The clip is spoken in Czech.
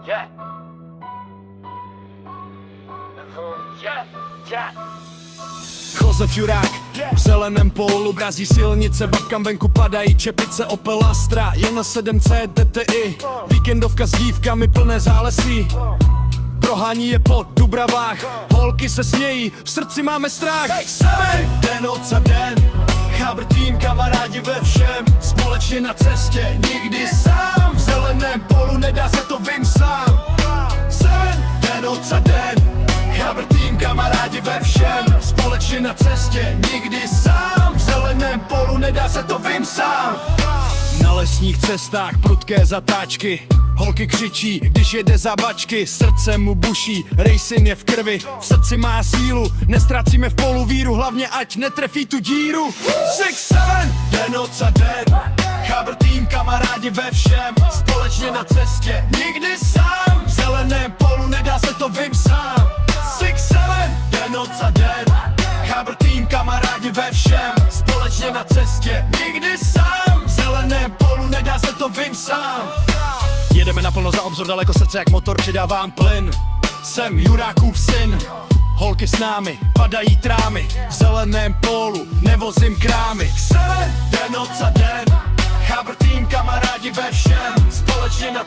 Yeah. Yeah. Yeah. Josef Jurák v zeleném pólu brází silnice, babkám venku padají čepice Opel Astra, jen 7C DTI, víkendovka s dívkami plné zálesí. Prohání je po Dubravách, holky se smějí, v srdci máme strach. Den od za den, Chabr tým, kamarádi ve všem, společně na cestě, nikdy sám. V zeleném polu nedá se to vím sám. Den od za den, Chabr tým, kamarádi ve všem, společně na cestě, nikdy sám. V zeleném polu nedá se to vím sám. Na lesních cestách prudké zatáčky, holky křičí, když jede za bačky, srdce mu buší, racing je v krvi, v srdci má sílu, nestrácíme v polu víru, hlavně ať netrefí tu díru. 6-7, den od za den, Chabr tým, kamarádi ve všem, společně na cestě, nikdy sám. V zeleném polu nedá se to vím sám. 6-7, den od za den, Chabr tým, kamarádi ve všem, společně na cestě, nikdy sám. V zeleném polu nedá se to vím sám. Jedeme naplno za obzor, daleko srdce jak motor, přidávám plyn. Jsem Jurákův syn, holky s námi, padají trámy. V zeleném pólu nevozím krámy. Den od za den, Chabr tým, kamarádi ve všem, společně na